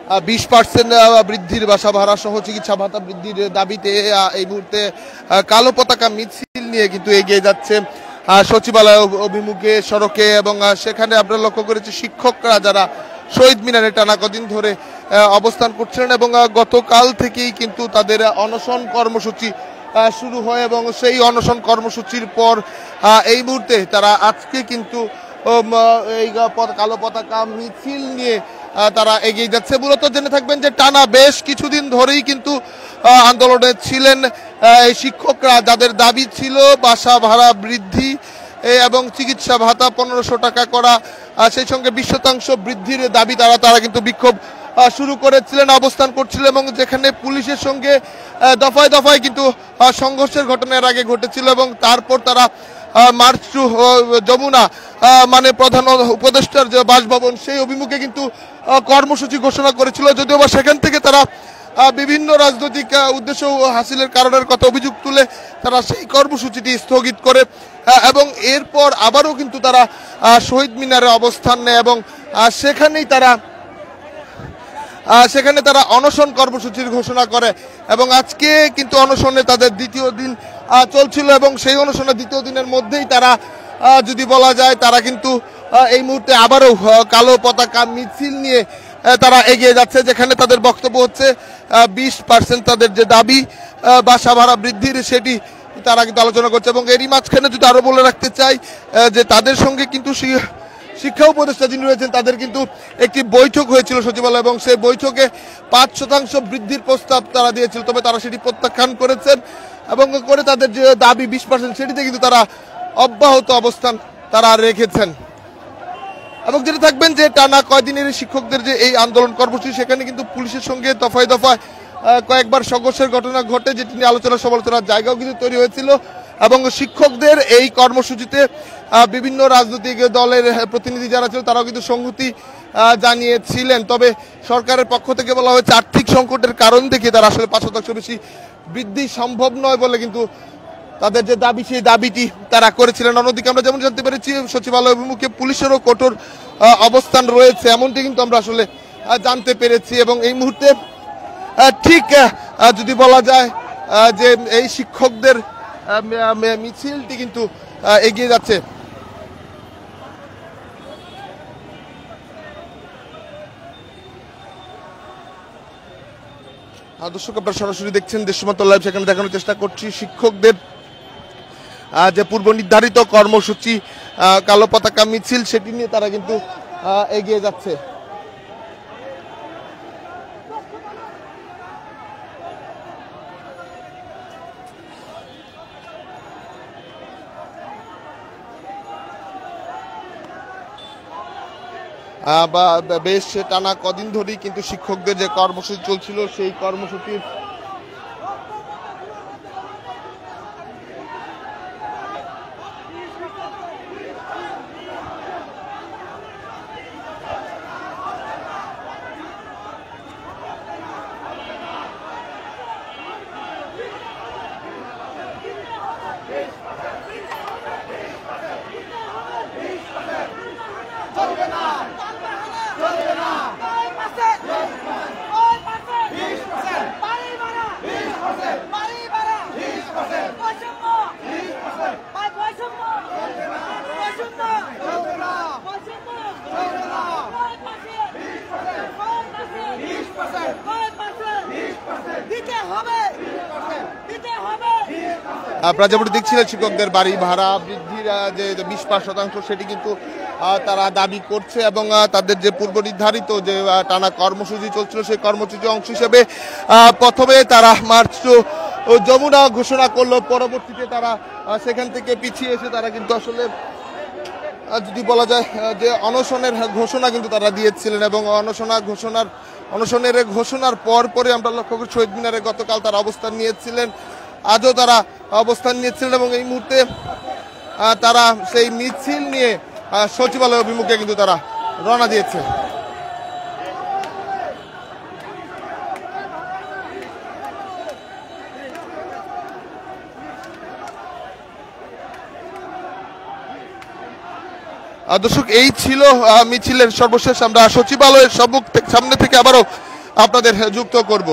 20% বৃদ্ধির বাসা ভাড়া সহ চিকিৎসা ভাতা বৃদ্ধির দাবিতে এই মুহূর্তে কালো পতাকা মিছিল নিয়ে কিন্তু এগিয়ে যাচ্ছে সচিবালয় অভিমুখে সড়কে। এবং সেখানে আমরা লক্ষ্য করেছি শিক্ষকরা যারা শহীদ মিনারে টানা কদিন ধরে অবস্থান করছিলেন এবং গতকাল থেকেই কিন্তু তাদের অনশন কর্মসূচি শুরু হয় এবং সেই অনশন কর্মসূচির পর এই মুহূর্তে তারা আজকে কিন্তু এই কালো পতাকা মিছিল নিয়ে তারা এগিয়ে যাচ্ছে। মূলত জেনে থাকবেন যে টানা বেশ কিছুদিন ধরেই কিন্তু আন্দোলনে ছিলেন এই শিক্ষকরা, যাদের দাবি ছিল বাসা ভাড়া বৃদ্ধি এবং চিকিৎসা ভাতা 1500 টাকা করা, সেই সঙ্গে 20% বৃদ্ধির দাবি তারা কিন্তু বিক্ষোভ শুরু করেছিলেন, অবস্থান করছিলেন। এবং যেখানে পুলিশের সঙ্গে দফায় দফায় কিন্তু সংঘর্ষের ঘটনা এর আগে ঘটেছিল এবং তারপর তারা মার্চ টু যমুনা মানে প্রধান উপদেষ্টার যে বাসভবন সেই অভিমুখে কিন্তু কর্মসূচি ঘোষণা করেছিল, যদিও বা সেখান থেকে তারা বিভিন্ন রাজনৈতিক উদ্দেশ্য হাসিলের কারণের কথা অভিযোগ তুলে তারা সেই কর্মসূচিটি স্থগিত করে এবং এরপর আবারও কিন্তু তারা শহীদ মিনারে অবস্থান নেয় এবং সেখানে তারা অনশন কর্মসূচির ঘোষণা করে এবং আজকে কিন্তু অনশনে তাদের দ্বিতীয় দিন চলছিল এবং সেই অনশনের দ্বিতীয় দিনের মধ্যেই তারা যদি বলা যায় তারা কিন্তু এই মুহূর্তে আবারও কালো পতাকা মিছিল নিয়ে তারা এগিয়ে যাচ্ছে, যেখানে তাদের বক্তব্য হচ্ছে 20% তাদের যে দাবি বাসা ভাড়া বৃদ্ধির সেটি তারা কিন্তু আলোচনা করছে। এবং এরই মাঝখানে যদি আরো বলে রাখতে চাই যে তাদের সঙ্গে কিন্তু শিক্ষা উপদেষ্টা যিনি রয়েছেন তাদের কিন্তু একটি বৈঠক হয়েছিল সচিবালয় এবং সেই বৈঠকে 5% বৃদ্ধির প্রস্তাব তারা দিয়েছিল, তবে তারা সেটি প্রত্যাখ্যান করেছেন এবং করে তাদের যে দাবি 20% সেটিতে কিন্তু তারা অব্যাহত অবস্থান তারা রেখেছেন। এবং যেটা থাকবেন যে টানা কয়দিনের শিক্ষকদের যে এই আন্দোলন কর্মসূচি সেখানে কিন্তু পুলিশের সঙ্গে দফায় দফায় কয়েকবার সংঘর্ষের ঘটনা ঘটে, যেটি নিয়ে আলোচনা সমালোচনার জায়গাও কিন্তু তৈরি হয়েছিল এবং শিক্ষকদের এই কর্মসূচিতে বিভিন্ন রাজনৈতিক দলের প্রতিনিধি যারা ছিল তারাও কিন্তু সংহতি জানিয়েছিলেন। তবে সরকারের পক্ষ থেকে বলা হয়েছে আর্থিক সংকটের কারণ দেখে তারা আসলে 5% বেশি বৃদ্ধি সম্ভব নয় বলে কিন্তু তাদের যে দাবি সেই দাবিটি তারা করেছিলেন। অন্যদিকে আমরা যেমন জানতে পেরেছি সচিবালয় অভিমুখে পুলিশেরও কঠোর অবস্থান রয়েছে, এমনটি কিন্তু আমরা আসলে জানতে পেরেছি। এবং এই মুহূর্তে ঠিক যদি বলা যায় যে এই শিক্ষকদের মিছিলটি কিন্তু এগিয়ে যাচ্ছে। দর্শক আপনারা সরাসরি দেখছেন দেশমত লাইভ, সেখানে দেখানোর চেষ্টা করছি শিক্ষকদের যে পূর্ব নির্ধারিত কর্মসূচি কালো পতাকা মিছিল সেটি নিয়ে তারা কিন্তু এগিয়ে যাচ্ছে। বেশ টানা কদিন ধরেই কিন্তু শিক্ষকদের যে কর্মসূচি চলছিল সেই কর্মসূচির আপনারা যেমন দেখছিলেন শিক্ষকদের বাড়ি ভাড়া বৃদ্ধির যে 20% সেটি কিন্তু তারা দাবি করছে এবং তাদের যে পূর্ব নির্ধারিত যে টানা কর্মসূচি চলছিল সেই কর্মসূচির অংশ হিসেবে প্রথমে তারা মার্চ টু যমুনা ঘোষণা করলো, পরবর্তীতে তারা সেখান থেকে পিছিয়ে এসে তারা কিন্তু আসলে যদি বলা যায় যে অনশনের ঘোষণা কিন্তু তারা দিয়েছিলেন এবং অনশনের ঘোষণার পরে আমরা লক্ষ্য করি শহীদ মিনারে গতকাল তারা অবস্থান নিয়েছিলেন, আজও তারা অবস্থান নিয়েছিলেন এবং এই মুহূর্তে তারা সেই মিছিল নিয়ে সচিবালয় অভিমুখে কিন্তু তারা রওনা দিয়েছে। দর্শক এই ছিল মিছিলের সর্বশেষ। আমরা সচিবালয়ের সামনে থেকে আবারও আপনাদের যুক্ত করব।